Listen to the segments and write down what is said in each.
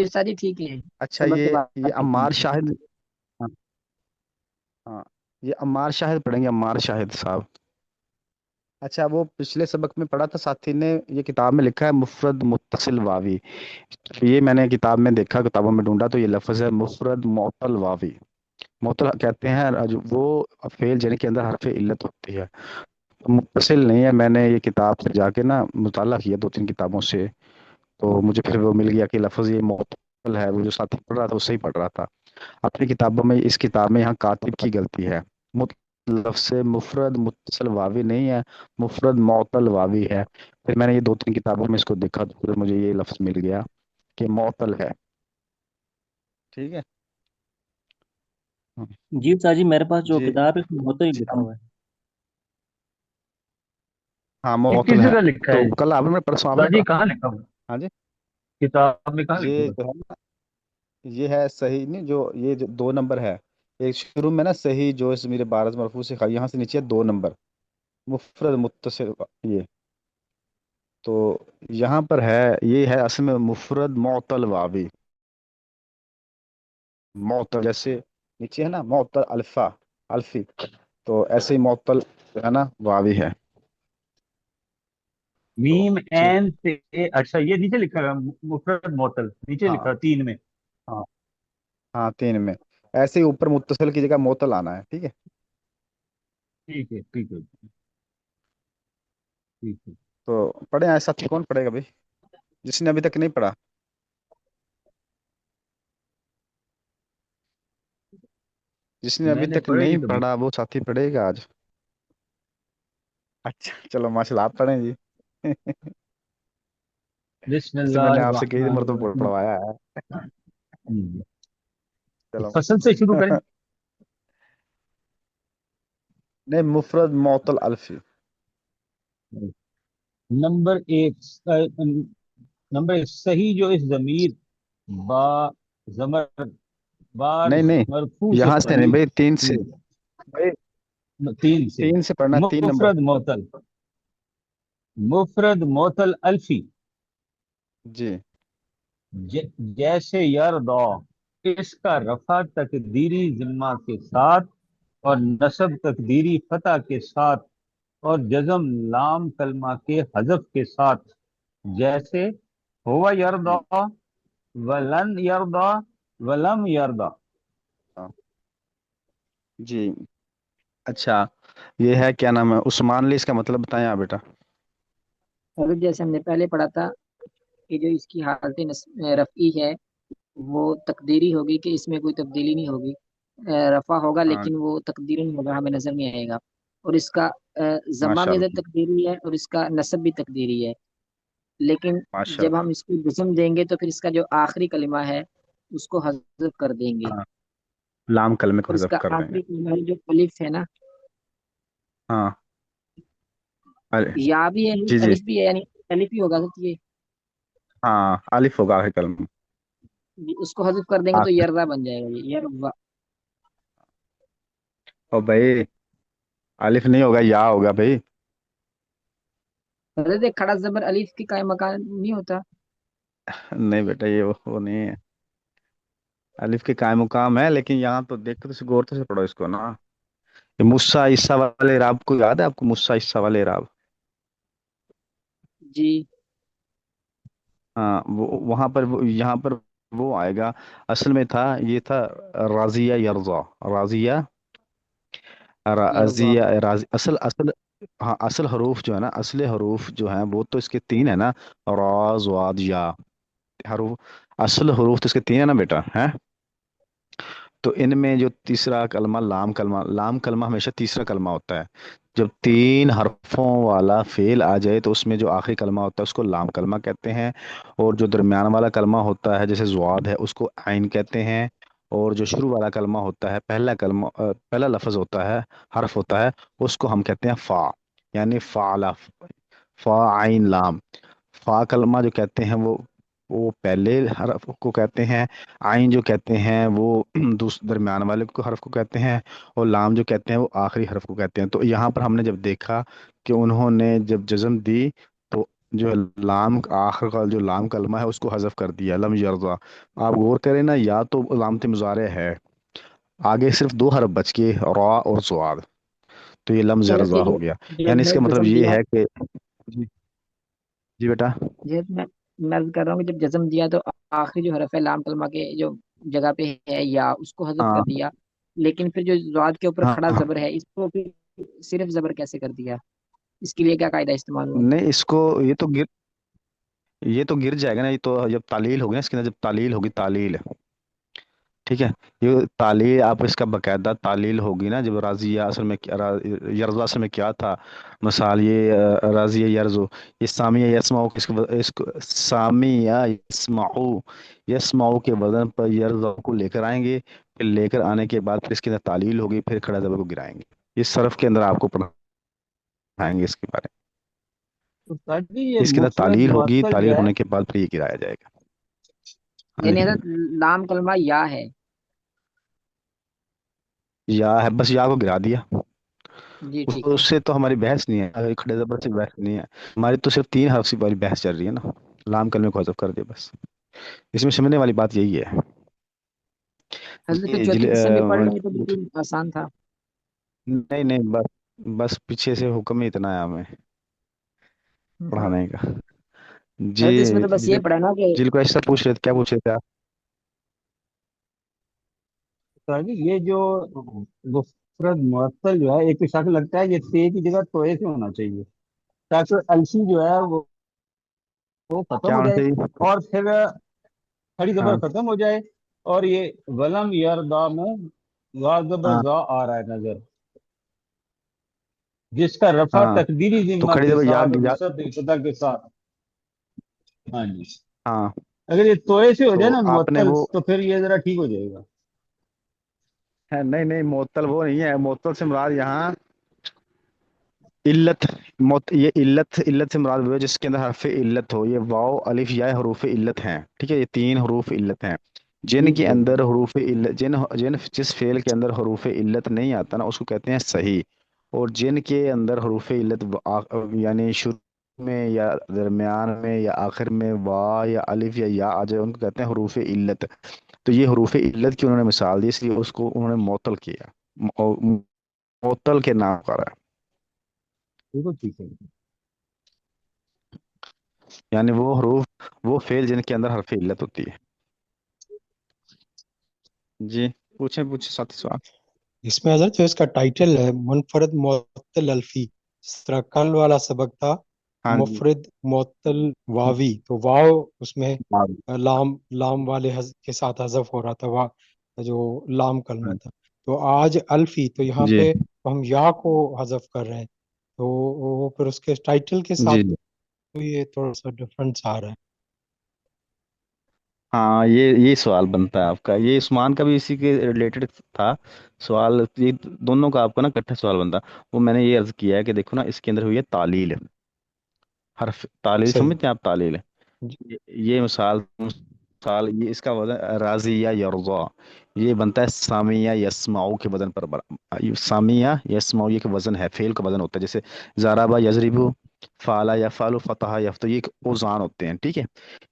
استاد جی ٹھیک ہے، اچھا صبر کے یہ بعد کرتے ہیں۔ عمار شاہد، ہاں ہاں، یہ عمار شاہد پڑھیں گے، عمار شاہد صاحب۔ اچھا وہ پچھلے سبق میں پڑھا تھا ساتھی نے، یہ کتاب میں لکھا ہے مفرد متصل واوی، یہ میں نے کتاب میں دیکھا، کتابوں میں ڈھونڈا تو یہ لفظ ہے مفرد معطل واوی۔ معطل کہتے ہیں وہ فعل جن کے اندر حرف علت ہوتی ہے، متصل نہیں ہے۔ میں نے یہ کتاب سے جا کے نا مطالعہ کیا دو تین کتابوں سے، تو مجھے پھر وہ مل گیا کہ لفظ یہ معطل ہے، وہ جو ساتھی پڑھ رہا تھا وہ صحیح پڑھ رہا تھا۔ اپنی کتابوں میں اس کتاب میں یہاں کاتب کی غلطی ہے، لفظ سے مفرد متصل واوی نہیں ہے، مفرد معطل واوی ہے۔ پھر میں نے یہ دو تین کتابوں میں اس کو دیکھا تو پھر مجھے یہ لفظ مل گیا کہ معطل ہے۔ ٹھیک ہے، ہاں، جی استاد جی، میرے پاس جو جی کتاب ہے اس میں معطل ہی لکھا ہوا ہے۔ ہاں یہ کس معطل ہے۔ جگہ لکھا تو ہے کل آپ نے پرسوں آپ نے استاد جی؟ پڑھا؟ کہاں لکھا ہوا ہاں جی، ہے؟ کتاب میں کہاں لکھا یہ ہوا جو ہے نا، یہ ہے صحیح نہیں، جو یہ جو دو نمبر ہے، ایک شروع میں نا صحیح جو اس میرے بارز مرفوع سے یہاں سے نیچے ہے دو نمبر مفرد متصل، یہ تو یہاں پر ہے، یہ ہے اصل میں مفرد معطل واوی، معطل جیسے نیچے ہے نا معطل الفا الفی، تو ایسے ہی معطل جو ہے نا واوی ہے۔ ہے؟ تو میم ٹھیک، این سے، اچھا یہ نیچے لکھا ہے مفرد معطل، نیچے ہاں لکھا ہے 3 میں۔ ہاں ہاں تین میں، ایسے ہی اوپر متصل کی جگہ معطل آنا ہے، ٹھیک ہے۔ ٹھیک ہے ٹھیک ہے ٹھیک ہے۔ تو پڑھے ایسا کون پڑھے گا بھائی، جس نے ابھی تک نہیں پڑھا؟ جس نے میں ابھی نے تک پڑھے نہیں نہیں کبھی۔ پڑھا وہ ساتھی پڑھے گا آج؟ اچھا چلو ماشاء اللہ آپ پڑھیں جی بسم ایسے اللہ میں نے آپ سے کئی الرحمن مرتبہ الرحیم۔ پڑھوایا ہے۔ چلو فصل سے شروع کریں۔ نہیں، مفرد معطل الفی، نمبر ایک، صحیح جو اس ضمیر با زمر بار نہیں نہیں، مرفوع سے یہاں سے نہیں قریب، بھائی، تین سے بھائی، 3 سے، تین سے پڑھنا، تین نمبر۔ مفرد معطل، مفرد معطل الفی، جی جیسے یردا، اس کا رفع تقدیری ضمہ کے ساتھ اور نصب تقدیری فتح کے ساتھ اور جزم لام کلمہ کے حذف کے ساتھ، جیسے ہوا یردا، ولن یردا، ولم یردا۔ ہاں، جی اچھا، یہ ہے کیا نام ہے عثمان علی، اس کا مطلب بتائیں آپ بیٹا۔ حضرت جیسے ہم نے پہلے پڑھا تھا کہ جو اس کی حالت رفعی ہے وہ تقدیری ہوگی کہ اس میں کوئی تبدیلی نہیں ہوگی، رفع ہوگا ہاں لیکن وہ تقدیری ہوگا، ہمیں نظر نہیں آئے گا۔ اور اس کا ضمہ ماشاء بھی ادھر اللہ، تقدیری ہے اور اس کا نصب بھی تقدیری ہے، لیکن ماشاء جب ہم اللہ، اس کو جسم دیں گے تو پھر اس کا جو آخری کلمہ ہے اس کو حذف کر دیں گے، ہاں لام کلمے کو اور اس حذف کا کر دیں گے، آخری کلمہ جو الف ہے نا، ہاں ارے یا بھی ہے جی جی، الف بھی ہے، یعنی الف ہی ہوگا تو یہ ہاں الف ہوگا آخر کلمہ، اس کو حذف کر دیں گے تو آخر، یردا بن جائے گا، یہ یروا۔ اور بھائی الف نہیں ہوگا، یا ہوگا بھائی۔ حضرت کھڑا زبر الف کی قائم مکان نہیں ہوتا؟ نہیں بیٹا یہ وہ نہیں ہے، الف کے قائم مقام ہے، لیکن یہاں تو دیکھ کے تو غور سے پڑھو اس کو نا، یہ مسا عیسا والے اعراب کو یاد ہے آپ کو، مسا عیسا والے اعراب؟ جی ہاں وہاں پر یہاں پر وہ آئے گا، اصل میں تھا یہ تھا راضیہ یرضا، راضیہ یروا۔ راضیہ اصل اصل، ہاں اصل حروف جو ہے نا، اصل حروف جو ہیں وہ تو اس کے تین ہے نا، را زواد یا، حروف اصل حروف تو اس کے تین ہے نا بیٹا ہے۔ تو ان میں جو تیسرا کلمہ لام کلمہ، لام کلمہ ہمیشہ تیسرا کلمہ ہوتا ہے، جب تین حرفوں والا فعل آ جائے تو اس میں جو آخری کلمہ ہوتا ہے اس کو لام کلمہ کہتے ہیں، اور جو درمیان والا کلمہ ہوتا ہے جیسے زواد ہے اس کو عین کہتے ہیں، اور جو شروع والا کلمہ ہوتا ہے، پہلا کلمہ پہلا لفظ ہوتا ہے، حرف ہوتا ہے، اس کو ہم کہتے ہیں فا، یعنی فعلا، فا عین لام۔ فا کلمہ جو کہتے ہیں وہ پہلے حرف کو کہتے ہیں، آئین جو کہتے ہیں وہ درمیان والے کو حرف کو کہتے ہیں، اور لام جو کہتے ہیں وہ آخری حرف کو کہتے ہیں۔ تو یہاں پر ہم نے جب دیکھا کہ انہوں نے جب جزم دی تو جو لام آخر کا جو لام کلمہ ہے اس کو حذف کر دیا، لم یرضا. آپ غور کریں نا، یا تو علامت مضارع ہے، آگے صرف دو حرف بچ کے را اور سواد، تو یہ لم حضرت یرضا یہ ہو گیا. جو یعنی اس میں کا مطلب جزم یہ دیا، ہے کہ جی جی بیٹا. یہ میں عرض کر رہا ہوں کہ جب جزم دیا تو آخری جو حرف ہے لام کلمہ کے جو جگہ پہ ہے یا اس کو حذف کر ہاں دیا، لیکن پھر جو زواد کے اوپر کھڑا ہاں. زبر ہے اس کو پھر صرف زبر کیسے کر دیا؟ اس کے لیے کیا قاعدہ استعمال ہوا؟ نہیں، اس کو یہ تو گر جائے گا نا. یہ تو جب تعلیل ہوگی نا، اس کے اندر جب تعلیل ہوگی، تعلیل، ٹھیک ہے. یہ تعلیل آپ اس کا باقاعدہ تعلیل ہوگی نا. جب راضیہ اصل میں یرزا اصل میں کیا تھا، مثال یہ راضیہ یرزو، یہ سامیہ یسمعو، سامیہ یسمعو، یسمعو کے وزن پر یرزا کو لے کر آئیں گے. پھر لے کر آنے کے بعد پھر اس کے اندر تعلیل ہوگی، پھر کھڑا زبر کو گرائیں گے. یہ صرف کے اندر آپ کو پڑھائیں گے اس کے بارے استاد جی میں. یہ اس کے اندر مفرد تعلیل ہوگی، معطل جو تعلیل ہے، ہونے کے بعد پھر یہ گرایا جائے گا. ہاں یعنی جی. حضرت لام کلمہ یا ہے؟ یا ہے، بس یا کو گرا دیا. جی ٹھیک ہے۔ اس سے تو ہماری بحث نہیں ہے، اگر کھڑے زبر سے بحث نہیں ہے ہماری، تو صرف تین حرف والی بحث چل رہی ہے نا. لام کلمے کو حذف کر دیا بس. اس میں سمجھنے والی بات یہی ہے. حضرت تو یہ چوتھی قسم بھی پڑھ لیں گے تو بالکل آسان تھا۔ نہیں نہیں، بس پیچھے سے حکم ہی اتنا ہے ہمیں پڑھانے کا. جی. حضرت اس میں تو بس یہ پڑھا نا کہ جل کو ایسا پوچھ رہے تھے، کیا پوچھ رہے تھے آپ؟ استاد جی یہ جو مفرد معطل جو ہے، ایک تو شک لگتا ہے یہ تے کی جگہ توئے سے ہونا چاہیے، تاکہ الفی جو ہے وہ ختم کیا ہو ہونا جائے، چاہیے؟ اور پھر کھڑی زبر ہاں ختم ہو جائے، اور یہ ولم یردا میں وا زبر ہاں زا آ رہا ہے نظر، جس کا رفع ہاں. تقدیری تو ذمہ کھڑی کے زبر یا ساتھ اور نصب ابتدا کے ساتھ. ہاں جی. ہاں. اگر یہ توئے سے ہو تو جائے نا آپ نے معطل، وہ تو پھر یہ ذرا ٹھیک ہو جائے گا. نہیں نہیں، معطل وہ نہیں ہے. معطل سے مراد یہاں علت، یہ علت سے مراد وہ ہے جس کے اندر حرف علت ہو. یہ واو الف یا حروف علت ہیں، ٹھیک ہے. یہ تین حروف علت ہیں جن ٹھیک کے ہے. اندر حروف علت، جس فعل کے اندر حروف علت نہیں آتا نا اس کو کہتے ہیں صحیح. اور جن کے اندر حروف علت یعنی شروع میں یا درمیان میں یا آخر میں وا یا الف یا آ جائے، ان کو کہتے ہیں حروف علت. تو یہ حروف علت کی انہوں نے مثال دی، اس لیے اس کو انہوں نے معطل کیا، معطل کے نام پر ہے. بالکل ٹھیک ہے. یعنی وہ حروف، وہ فعل جن کے اندر حرف علت ہوتی ہے. جی. پوچھیں ساتھی سوال. اس میں حضرت جو اس کا ٹائٹل ہے منفرد معطل الفی، جس طرح کل والا سبق تھا ہاں جی. مفرد معطل واوی، تو واو اس میں ہاں لام والے کے ساتھ حذف ہو رہا تھا، جو لام کلمہ تھا. تو آج الفی، تو یہاں جی پہ ہم یا کو حذف کر رہے ہیں، تو وہ پھر اس کے ٹائٹل کے جی. ساتھ تو یہ تھوڑا سا ڈفرنس آ رہا ہے. ہاں، یہ سوال بنتا ہے آپ کا. یہ عثمان کا بھی اسی کے ریلیٹڈ تھا سوال. یہ دونوں کا آپ کا نا اکٹھا سوال بنتا. وہ میں نے یہ عرض کیا ہے کہ دیکھو نا، اس کے اندر ہوئی ہے تعلیل، حرف تعلیل صحیح. سمجھتے ہیں آپ؟ تعلیل، جی یہ مثال یہ اس کا وزن راضی یا یرضا، یہ بنتا ہے سامیہ یسمعو کے وزن پر. سامیہ یسمعو یہ کہ وزن ہے، فعل کا وزن ہوتا ہے. جیسے ضربا یضربو، فعلا یفعلو، فتح یفتح، یہ ایک اوزان ہوتے ہیں، ٹھیک ہے.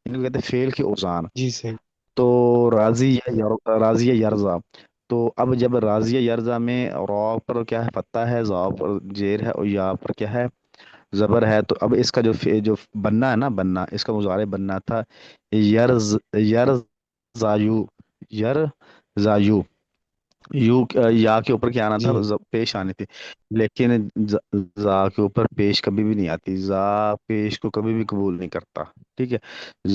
ان کو کہتے ہیں فعل کے اوزان. جی صحیح. تو راضی یرزا. تو اب جب راضی یرزا میں را پر کیا ہے؟ فتح ہے، زا پر جیر ہے، اور یا پر کیا ہے؟ زبر ہے. تو اب اس کا جو بننا ہے نا، بننا اس کا مضارع بننا تھا یرزایو، یرزایو. یا کے اوپر کیا آنا تھا؟ جی پیش آنی تھی. لیکن زا کے اوپر پیش کبھی بھی نہیں آتی. زا پیش کو کبھی بھی قبول نہیں کرتا، ٹھیک ہے.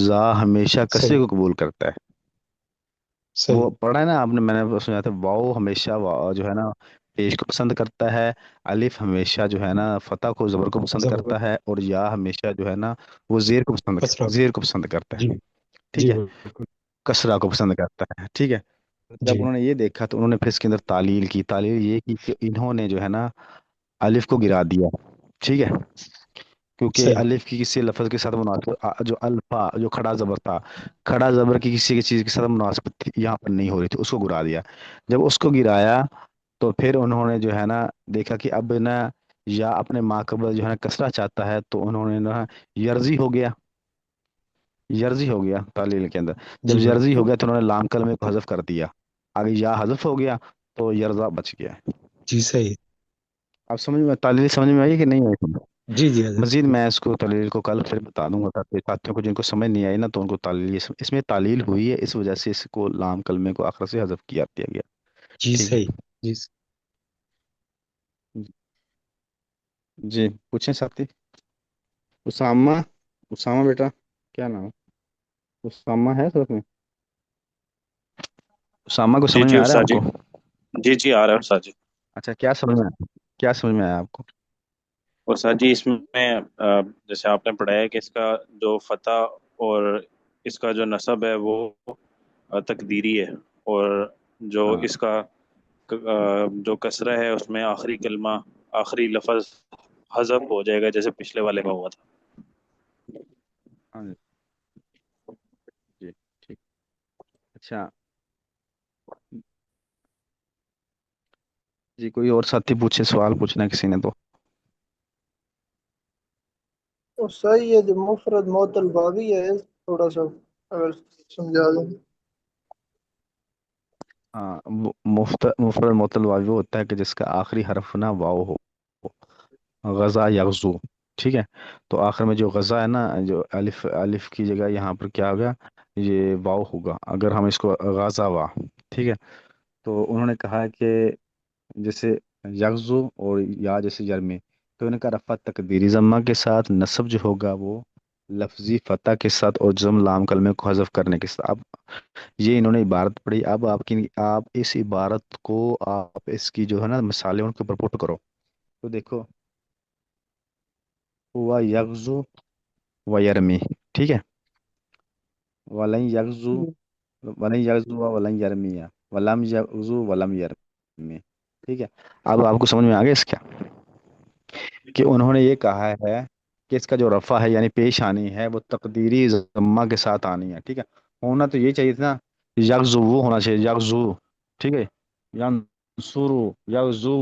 زا ہمیشہ کسرے صحیح. کو قبول کرتا ہے. وہ صحیح. پڑھا ہے نا آپ نے، میں نے سنا تھا. واؤ ہمیشہ جو ہے نا پیش کو پسند کرتا ہے. الف ہمیشہ جو ہے نا فتح کو، زبر کو پسند زبر کرتا ہے. اور یا ہمیشہ جو ہے نا وہ کسرہ. زیر کو پسند کرتا ہے، جی. ٹھیک جی ہے. بالکل. کسرا کو پسند کرتا ہے، ٹھیک ہے. جب جی انہوں نے یہ دیکھا تو انہوں نے پھر اس کے اندر تعلیل کی. تعلیل یہ کی کہ انہوں نے جو ہے نا الف کو گرا دیا، ٹھیک ہے. کیونکہ صحیح. الف کی کسی لفظ کے ساتھ مناسب جو الفا جو کھڑا زبر تھا، کھڑا زبر کی کسی کی چیز کے ساتھ مناسبت یہاں پر نہیں ہو رہی تھی، اس کو گرا دیا. جب اس کو گرایا تو پھر انہوں نے جو ہے نا دیکھا کہ اب نا یا اپنے ماقبل جو ہے نا کسرہ چاہتا ہے تو انہوں نے نا یرزی ہو گیا، یرزی ہو گیا تعلیل کے اندر، جب جی یرزی بالکل ہو گیا تو انہوں نے لام کلمے کو حذف کر دیا، آگے یا حذف ہو گیا تو یرزا بچ گیا۔ جی صحیح اب سمجھ میں تعلیل سمجھ میں آئی کہ نہیں آئی؟ جی حضرت مزید میں اس کو تعلیل کو کل پھر بتا دوں گا تاکہ ساتھیوں کو جن کو سمجھ نہیں آئی نا تو ان کو تعلیل اس میں تعلیل ہوئی ہے، اس وجہ سے اس کو لام کلمے کو آخر سے حذف دیا گیا۔ جی ٹھیک صحیح جی ہے جی، پوچھیں ساتھی۔ اسامہ، اسامہ بیٹا کیا نام ہے؟ اسامہ ہے سب میں؟ اسامہ کو جی سمجھ جی میں آ رہا ہے استاد آپ جی، کو؟ جی جی آ رہا ہے استاد جی۔ اچھا، کیا سمجھ میں آیا آپ کو؟ استاد جی اس میں جیسے آپ نے پڑھایا کہ اس کا جو فتح اور اس کا جو نصب ہے وہ تقدیری ہے، اور جو ہاں اس کا جو کسرہ ہے اس میں آخری کلمہ، آخری لفظ حذف ہو جائے گا جیسے پچھلے والے میں ہوا تھا۔ ہاں جی، ٹھیک۔ اچھا جی، کوئی اور ساتھی پوچھے، سوال پوچھنا ہے کسی نے تو؟ تو صحیح ہے جو مفرد معطل بابی ہے، تھوڑا سا اگر سمجھا دیں۔ ہاں، مفرد معطل واو وہ ہوتا ہے کہ جس کا آخری حرف نا واو ہو، غزا یغزو، ٹھیک ہے؟ تو آخر میں جو غزا ہے نا، جو الف الف کی جگہ یہاں پر کیا ہوگا، یہ واو ہوگا اگر ہم اس کو غازا وا، ٹھیک ہے؟ تو انہوں نے کہا کہ جیسے یغزو اور یا جیسے یرمی، تو انہوں نے کہا رفع تقدیری ضمہ کے ساتھ، نصب جو ہوگا وہ لفظی فتح کے ساتھ، اور جزم لام کلمے کو حذف کرنے کے ساتھ۔ اب یہ انہوں نے عبارت پڑھی، اب آپ اس عبارت کو، آپ اس کی جو ہے نا مثالیں ان کے اوپر پٹ کرو تو دیکھو، ہوا یغزو و یرمی، ٹھیک ہے؟ ولن یغزو، ولن یغزو ولن یرمی، ولم یغزو ولم یرمی، ٹھیک ہے؟ اب آپ کو سمجھ میں آ گیا اس کیا کہ انہوں نے یہ کہا ہے کہ اس کا جو رفع ہے یعنی پیش آنی ہے وہ تقدیری ضمہ کے ساتھ آنی ہے، ٹھیک ہے؟ ہونا تو یہ چاہیے تھا نا، یغزو وہ ہونا چاہیے، یغزو، ٹھیک ہے؟ ینصرو، یغزو،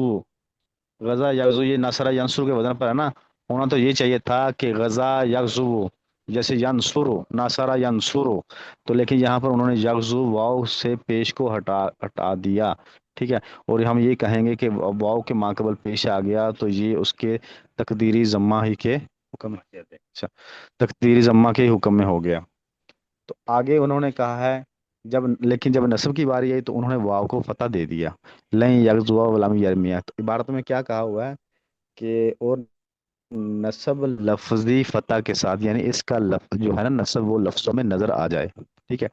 غزا یغزو، یہ نصرہ ینصر کے وزن پر ہے نا، ہونا تو یہ چاہیے تھا کہ غزا یغزو، جیسے ینصرو، نصرہ ینصرو، تو لیکن یہاں پر انہوں نے یغزو واو سے پیش کو ہٹا دیا، ٹھیک ہے؟ اور ہم یہ کہیں گے کہ واو کے ماقبل پیش آ گیا تو یہ اس کے تقدیری ضمہ ہی کے حکم میں، اچھا، تقدیری ضمہ کے حکم میں ہو گیا۔ تو آگے انہوں نے کہا ہے لیکن جب نصب کی باری آئی تو انہوں نے واو کو فتح دے دیا، لن یغزوا ولم یرمیا، تو عبارت میں کیا کہا ہوا ہے کہ اور نصب لفظی فتح کے ساتھ، یعنی اس کا لفظ جو ہے نا نصب وہ لفظوں میں نظر آ جائے، ٹھیک ہے؟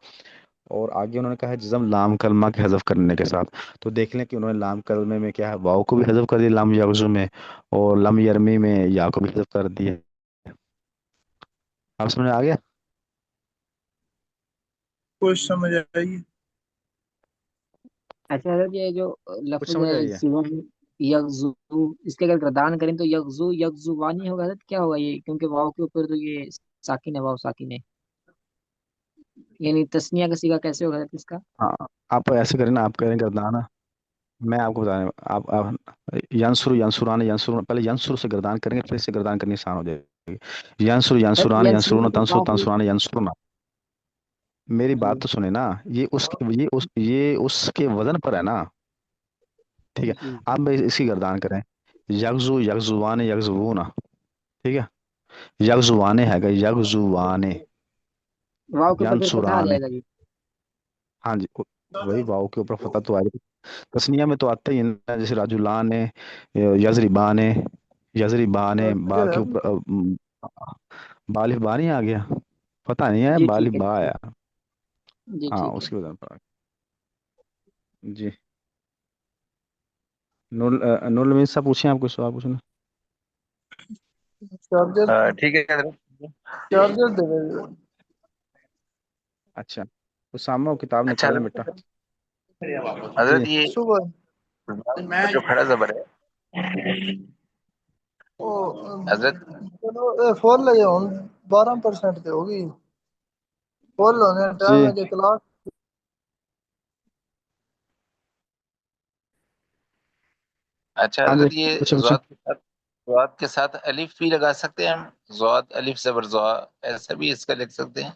اور آگے انہوں نے کہا ہے جزم لام کلمہ کے حذف کرنے کے ساتھ، تو دیکھ لیں کہ انہوں نے لام کلمے میں کیا ہے، واو کو بھی حذف کر دیا لام یغزو میں، اور لم یرمی میں یا کو بھی حذف کر دیا۔ آپ سمجھ آ گیا؟ کچھ سمجھ آئی؟ اچھا حضرت یہ جو کچھ لفظ سمجھ ہے آئی ہے؟ سیون یغزو، اس کے اگر گردان کریں تو یغزو یغزوانی ہوگا حضرت، کیا ہوگا یہ؟ کیونکہ واو کے اوپر تو یہ ساکن ہے، واو ساکن ہے، یعنی تسنیہ کا صیغہ کیسے ہوگا حضرت اس کا؟ ہاں، آپ ایسے کریں نا، آپ کریں گردان، میں آپ کو بتا رہا ہوں، آپ ینصر ینصران ینصرون، پہلے ینصر سے گردان کریں گے پھر سے گردان کرنی آسان ہو جائے گی، ینصر حضرت ینصران ینصرون ینصرون کو تنصر واو کو، تنصران ینصرون، میری جی بات تو سنیں نا، یہ اس کے وزن پر ہے نا، ٹھیک ہے؟ جی اب اس کی گردان کریں، یغزو یغزوان یغزوون، ٹھیک ہے؟ یغزوانے ہے گا، یغزوانے، واو کے اوپر پھر فتح آ ینصرانے، جائے گا جی؟ ہاں جی، وہی واو کے اوپر فتح تو آئے گی، تسنیہ میں تو آتا ہی ہے نا، جیسے راجولان ہے، یضربان ہے، یضربان ہے، با کے اوپر بالف با نہیں آ گیا، پتہ نہیں ہے، جی بالف ٹھیک ہے، با آیا، جی ہاں ٹھیک ہے۔ اس کی وجہ پر جی۔ نور الامین صاحب پوچھیں، آپ کو سوال پوچھنا؟ چارجر ٹھیک ہے حضرت۔ چارجر دے دیں۔ اچھا، اسامہ وہ کتاب اچھا نکالیں بیٹا۔ جی حضرت یہ صبح جو کھڑا زبر ہے او حضرت، چلو فول لے جاؤ، 12% تے ہوگی، فول ہونے جی، ٹائم ہے کہ کلاس اچھا ہاں جی، حضرت یہ پوچھیں پوچھیں۔ ذات کے ساتھ ضاد کے ساتھ الف بھی لگا سکتے ہیں ہم، ضاد الف زبر ضا، ایسا بھی اس کا لکھ سکتے ہیں۔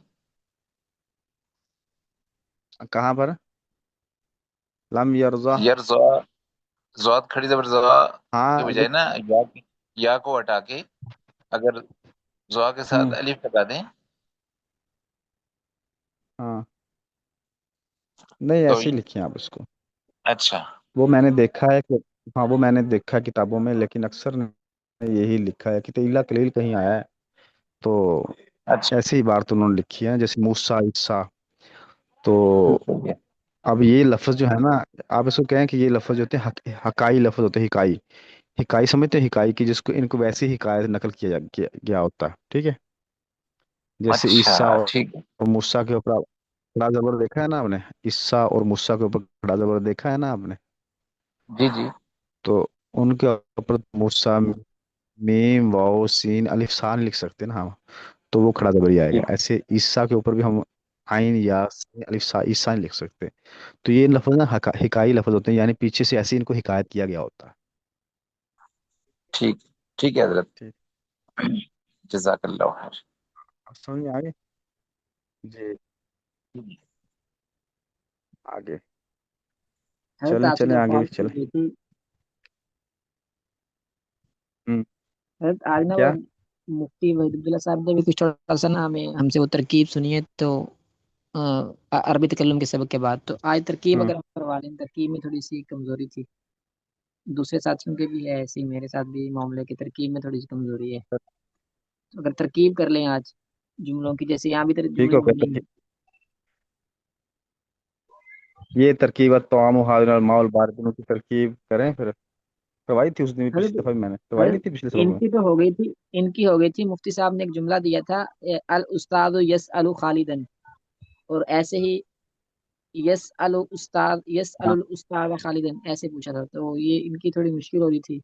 کہاں پر؟ لم یرزا، یرزا، ضاد کھڑی زبر ضا ہاں کے بجائے نا یا کو ہٹا کے اگر ضا کے ساتھ ہوں الف لگا دیں ہاں، نہیں تو ایسے ہی لکھیں آپ اس کو. اچھا وہ میں نے دیکھا ہے کہ ہاں وہ میں نے دیکھا ہے کتابوں میں، لیکن اکثر نے یہی لکھا ہے کہ تیلا کلیل کہیں آیا ہے تو اچھا ایسی ہی بات انہوں نے لکھی ہے، جیسے موسیٰ عیسیٰ. تو ٹھیک ہے اب یہ لفظ جو ہے نا، آپ اس کو کہیں کہ یہ لفظ جو ہوتے ہیں حکائی لفظ ہوتے ہیں، حکائی. حکائی سمجھتے ہیں؟ حکائی کی جس کو ان کو ویسی حکایت نقل کیا ہوتا ہے، ٹھیک ہے. جیسے اچھا عیسیٰ ٹھیک ہے اور موسیٰ کے اوپر کھڑا زبر دیکھا ہے نا آپ نے؟ عیسیٰ اور موسیٰ کے اوپر کھڑا زبر دیکھا ہے نا آپ نے؟ جی جی تو ان کے اوپر موسیٰ میم واو سین الف سان لکھ سکتے ہیں نا ہم، تو وہ کھڑا زبر ہی آئے گا. ٹھیک ایسے عیسیٰ کے اوپر بھی ہم عین یا سین الف سا عیسیٰ نہیں لکھ سکتے. تو یہ لفظ نا حکائی لفظ ہوتے ہیں، یعنی پیچھے سے ایسے ان کو حکایت کیا گیا ہوتا ہے. ٹھیک ٹھیک ہے حضرت، ٹھیک، جزاک اللہ خیر۔ اب سمجھ میں آگے؟ جی آگے حضرت چلیں آپ سے چلیں جو آگے کال کی چلیں. گئی تھی ہوں حضرت، آج نا وہ کیا؟ مفتی وحید عبداللہ صاحب نے بھی کچھ تھوڑا سا نا ہم سے وہ ترکیب سنی ہے، تو عربی تکلم کے سبق کے بعد، تو آج ترکیب ہوں اگر ہم کروا لیں، ترکیب میں تھوڑی سی کمزوری تھی. دوسرے ساتھیوں کے بھی ہے ایسے ہی، میرے ساتھ بھی معاملے کی ترکیب میں تھوڑی سی کمزوری ہے. تو اگر ترکیب کر لیں آج جملوں کی، جیسے یہاں بھی ٹھیک جملے ہو بنے گیا. ہیں. یہ ترکیبات طعام و حاضر الماء الباردن کی ترکیب کریں پھر. کروائی تھی اس دن بھی، پچھلی حضرت دفعہ بھی میں نے کروائی نہیں حضرت تھی پچھلے سبق ان میں. کی تو ہو گئی تھی، ان کی ہو گئی تھی. مفتی صاحب نے ایک جملہ دیا تھا، الاستاذ یسأل خالدن، اور ایسے ہی یسأل ہاں الاستاذ خالدن ایسے پوچھا تھا. تو یہ ان کی تھوڑی مشکل ہو رہی تھی.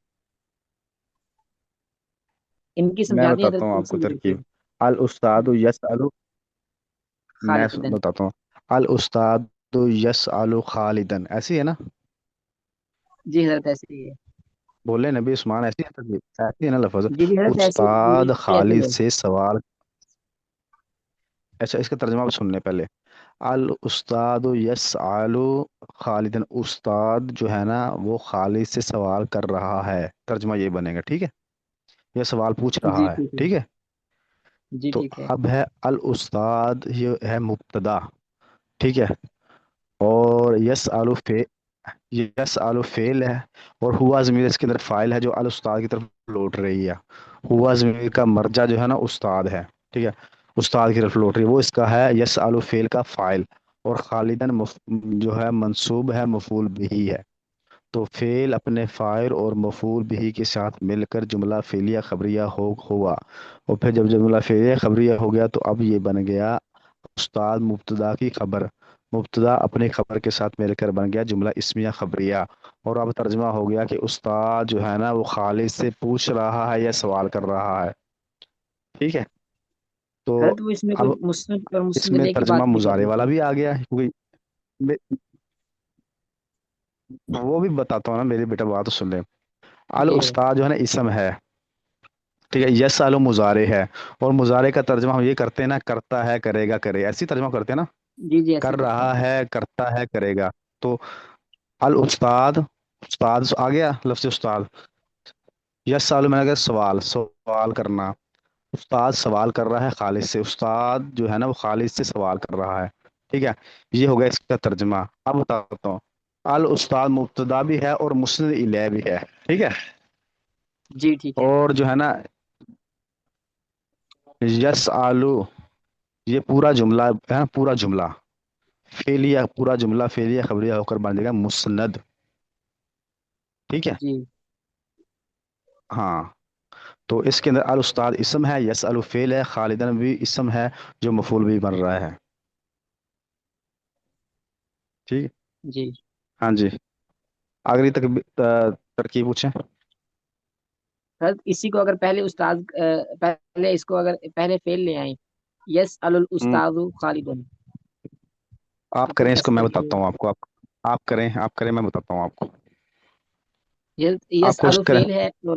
ان کی میں سمجھا دیں بتاتا حضرت ہوں آپ کو کیسی بھی ترکیب. ترکیب. الاستاذ یسأل، میں خالدن، بتاتا ہوں. الاستاذ یسأل خالدن ایسی ہے نا؟ جی حضرت ایسے ہی ہے. بولے نبی عثمان ایسی ہے ترکیب؟ ایسی ہے نا لفظ؟ جی جی حضرت ایسے جی استاد جی ایسے خالد ہے. سے سوال. اچھا اس کا ترجمہ آپ سننے پہلے. الاستاد یسأل خالدن، استاد جو ہے نا وہ خالد سے سوال کر رہا ہے، ترجمہ یہ بنے گا، ٹھیک ہے. یہ سوال پوچھ جی رہا ہے، ٹھیک ہے. ٹھیک ہے. جی تو ٹھیک ہے. اب ہے الاستاد، یہ ہے مبتدا، ٹھیک ہے. اور یس آلو فیل ہے، اور ہوا ضمیر اس کے اندر فائل ہے جو الاستاد کی طرف لوٹ رہی ہے. ہوا ضمیر کا مرجع جو ہے نا استاد ہے، ٹھیک ہے، استاد کی طرف لوٹ رہی ہے، وہ اس کا ہے یس آلو فیل کا فائل. اور خالدن جو ہے منصوب ہے، مفعول بھی ہے. تو فعل اپنے فاعل اور مفعول بھی کے ساتھ مل کر جملہ فعلیہ خبریہ ہوا. اور پھر جب جملہ فعلیہ خبریہ ہو گیا تو اب یہ بن گیا استاد مبتدا کی خبر. مبتدا اپنے خبر کے ساتھ مل کر بن گیا جملہ اسمیہ خبریہ. اور اب ترجمہ ہو گیا کہ استاد جو ہے نا وہ خالد سے پوچھ رہا ہے یا سوال کر رہا ہے، ٹھیک ہے. تو حضرت وہ اس میں اب کوئی مسند اور اس مسند میں لے کی ترجمہ بات نہیں کر مضارع رہی والا تھی. بھی آ گیا ہے، کیونکہ وہ بھی بتاتا ہوں نا، میری بیٹا بات تو سن لے. جی حضرت. الاستاد جو ہے نا اسم ہے، ٹھیک ہے. یس آلو مضارع ہے، اور مضارع کا ترجمہ ہم یہ کرتے ہیں نا، کرتا ہے کرے گا کرے، ایسی ترجمہ کرتے ہیں نا. جی جی ایسے کر ہی کرتے رہا ہیں. ہے، کرتا ہے، کرے گا. تو الاستاد، استاد آ گیا لفظ استاد. یس آلو میں نے کہا سوال، سوال کرنا. استاد سوال کر رہا ہے خالد سے، استاد جو ہے نا وہ خالد سے سوال کر رہا ہے، ٹھیک ہے. یہ ہو گیا اس کا ترجمہ. اب بتاتا ہوں. الاستاد مبتدا بھی ہے اور مسند الیہ بھی ہے، ٹھیک ہے. جی ٹھیک ہے. اور جو ہے نا یس آلو، یہ پورا جملہ ہے نا، پورا جملہ فعلیہ، پورا جملہ فعلیہ خبریہ ہو کر بن جائے گا مسند، ٹھیک ہے. جی ہاں تو اس کے اندر الاستاد اسم ہے، یس الو فعل ہے، خالدن بھی اسم ہے جو مفعول بھی بن رہا ہے، ٹھیک. جی ہاں جی اگلی ترکیب پوچھیں. حضرت اسی کو اگر پہلے استاد پہلے اس کو اگر پہلے فیل لے آئیں، یس ہم، الاستاذ خالدن، آپ تو پھر کریں اس کو، کیسے میں بنے بتاتا گا؟ ہوں آپ کو. آپ کریں، آپ کریں، میں بتاتا ہوں آپ کو. یس آپ یس کوشش الو کریں. فیل ہے، اور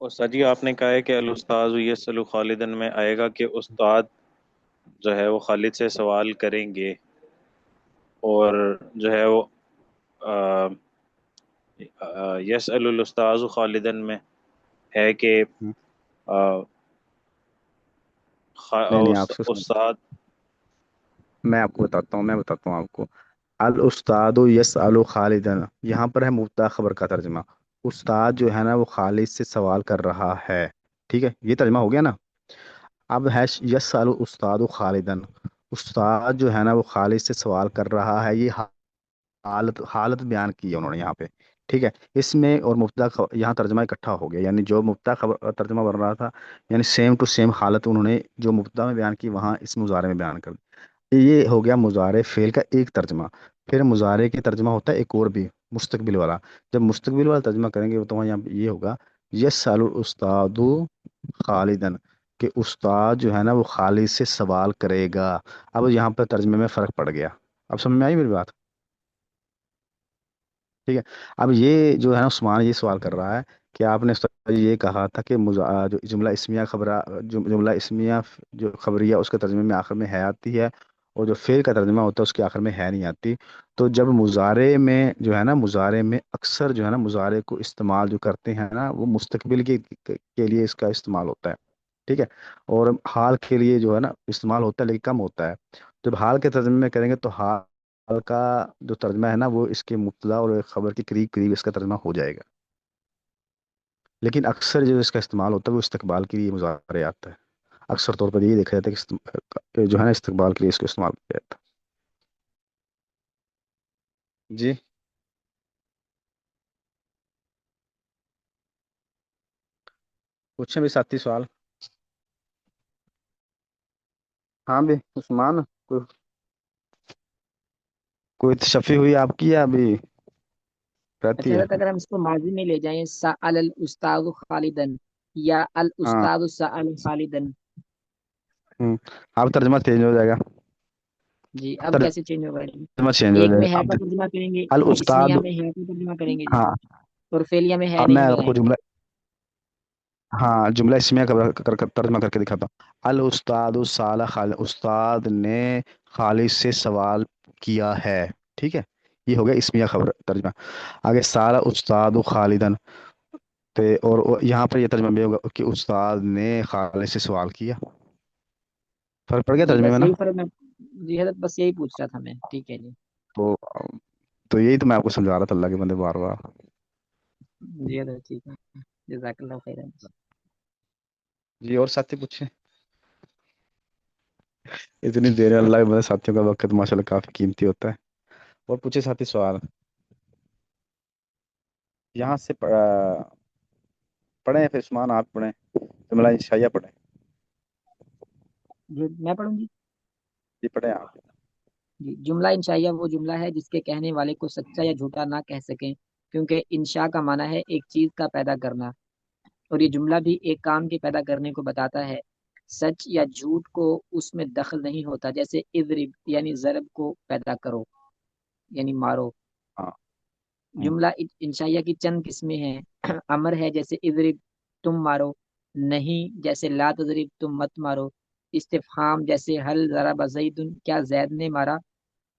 اور سر جی آپ نے کہا ہے کہ الاستاذ یسأل خالدن میں آئے گا کہ استاد جو ہے وہ خالد سے سوال کریں گے، اور جو ہے وہ یسأل الاستاذ خالدن میں ہے کہ ہم، آ، نہیں نہیں، آپ سے سن، استاد میں بتاتا ہوں آپ کو. الاستاد یسأل خالدن، یہاں پر ہے مبتدا خبر کا ترجمہ. استاد جو ہے نا وہ خالد سے سوال کر رہا ہے. ٹھیک ہے، یہ ترجمہ ہو گیا نا. اب ہے یسأل استاد خالدن، استاد جو ہے نا وہ خالد سے سوال کر رہا ہے. یہ حالت بیان کی ہے انہوں نے یہاں پہ. ٹھیک ہے، اس میں اور مبتدا یہاں ترجمہ اکٹھا ہو گیا، یعنی جو مبتدا خبر ترجمہ بن رہا تھا، یعنی سیم ٹو سیم حالت انہوں نے جو مبتدا میں بیان کی وہاں اس مضارع میں بیان کر دی. یہ ہو گیا مضارع فعل کا ایک ترجمہ. پھر مضارع کی ترجمہ ہوتا ہے ایک اور بھی، مستقبل والا. جب مستقبل والا ترجمہ کریں گے تو وہاں یہاں پہ یہ ہوگا یسأل الاستاد خالدن، کہ استاد جو ہے نا وہ خالد سے سوال کرے گا. اب یہاں پہ ترجمے میں فرق پڑ گیا. اب سمجھ میں آئی میری بات؟ ٹھیک ہے. اب یہ جو ہے نا عثمان یہ سوال کر رہا ہے کہ آپ نے استاد جی یہ کہا تھا کہ جو جملہ اسمیہ خبرہ، جملہ اسمیہ جو خبریہ اس کے ترجمے میں آخر میں ہے آتی ہے، اور جو فعل کا ترجمہ ہوتا ہے اس کے آخر میں ہے نہیں آتی. تو جب مضارع میں جو ہے نا، مضارع میں اکثر جو ہے نا مضارع کو استعمال جو کرتے ہیں نا وہ مستقبل کے لیے اس کا استعمال ہوتا ہے. ٹھیک ہے، اور حال کے لیے جو ہے نا استعمال ہوتا ہے لیکن کم ہوتا ہے. جب حال کے ترجمے میں کریں گے تو حال کا جو ترجمہ ہے نا وہ اس کے مبتدا اور خبر کے قریب قریب اس کا ترجمہ ہو جائے گا. لیکن اکثر جو اس کا استعمال ہوتا ہے وہ استقبال کے لیے مضارع آتا ہے. اکثر طور پر یہی دیکھا جاتا ہے کہ جو ہے نا استقبال کے لیے اس کو استعمال کیا جاتا ہے. جی پوچھیں بھی ساتھی سوال. ہاں بھی عثمان، کوئی کوئی تشفی ہوئی آپ کی یا ابھی رہتی اچھا ہے؟ حضرت، اگر ہم اس کو ماضی میں لے جائیں، سأل الاستاذ خالدن یا ہاں. الاستاذ سأل خالدن. ہوں. اب ترجمہ چینج ہو جائے گا. جی اب اب کیسے چینج ہوگا یہ؟ ترجمہ چینج ہو ایک جائے میں گا. ہے اب کا ترجمہ کریں گے، الاستاد، اسمیہ میں ہے کا ترجمہ کریں گے جی، ہاں اور فعلیہ میں ہے اب نہیں میں آپ کو لگائیں گے. جملہ، ہاں جملہ اسمیہ کا ترجمہ کر کے دکھاتا ہوں. الاستاد سال خالد، استاد نے خالد سے سوال کیا ہے. ٹھیک ہے، یہ ہو گیا اسمیہ خبر ترجمہ. آگے سال استاد خالدن، اور یہاں پر یہ ترجمہ بھی ہوگا کہ استاد نے خالد سے سوال کیا. فرق پڑ گیا جی ترجمے میں بس نا. یہی فرق میں، جی حضرت بس یہی پوچھ رہا تھا میں. ٹھیک ہے جی. تو تو یہی تو میں آپ کو سمجھا رہا تھا اللہ کے بندے بار بار. جی حضرت ٹھیک ہے، جزاک اللہ خیر. جی اور ساتھی پوچھیں. اتنی دیر ہے، اللہ کے بندے ساتھیوں کا وقت ماشاء اللہ کافی قیمتی ہوتا ہے. اور پوچھے ساتھی سوال. یہاں سے پڑھیں، پھر عثمان آپ پڑھیں، جملہ انشائیہ پڑھیں. جی میں پڑھوں گی. جی پڑھیں آپ. جی جملہ انشائیہ وہ جملہ ہے جس کے کہنے والے کو سچا یا جھوٹا نہ کہہ سکیں، کیونکہ انشاء کا معنی ہے ایک چیز کا پیدا کرنا، اور یہ جملہ بھی ایک کام کے پیدا کرنے کو بتاتا ہے. سچ یا جھوٹ کو اس میں دخل نہیں ہوتا، جیسے اضرب یعنی ضرب کو پیدا کرو یعنی مارو. ہاں. ہوں. جملہ انشائیہ کی چند قسمیں ہیں. امر ہے جیسے اضرب تم مارو، نہیں جیسے لا تضرب تم مت مارو، استفہام جیسے حل ضرب زید کیا زید نے مارا،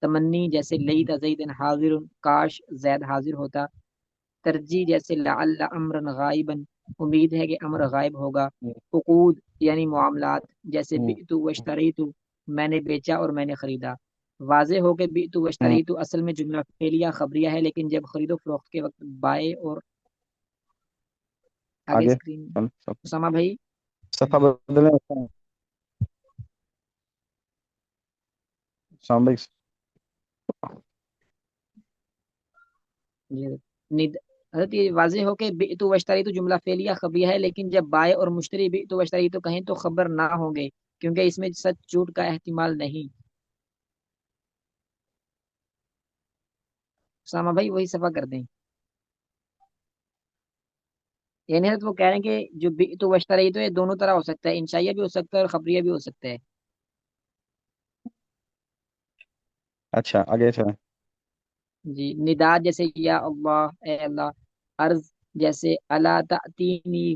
تمنی جیسے لیت زید حاضر کاش زید حاضر ہوتا، ترجیح جیسے لعل امرا غائبا امید ہے کہ امر غائب ہوگا، عقود یعنی معاملات جیسے ہوں. بئت واشتریت میں نے بیچا اور میں نے خریدا. واضح ہو کہ بئت ہوں. واشتریت اصل میں جملہ فعلیہ خبریہ ہے، لیکن جب خرید و فروخت کے وقت بائے اور آگے آگے اسکرین اسامہ بھائی. صفحہ جی بدلیں. السلام علیکم. جی حضرت یہ واضح ہو کہ بئت واشتریت جملہ فعلیہ خبریہ ہے، لیکن جب بائے اور مشتری بئت واشتریت کہیں تو خبر نہ ہوں گے، کیونکہ اس میں سچ جھوٹ کا احتمال نہیں. اسامہ بھائی وہی صفحہ کر دیں. یعنی حضرت وہ کہہ رہے ہیں کہ جو بئت واشتریت یہ دونوں طرح ہو سکتا ہے، انشائیہ بھی ہو سکتا ہے اور خبریہ بھی ہو سکتا ہے. اچھا آگے چلیں. جی نداء جیسے یا اللہ اے اللہ، عرض جیسے الا تأتینی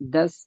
10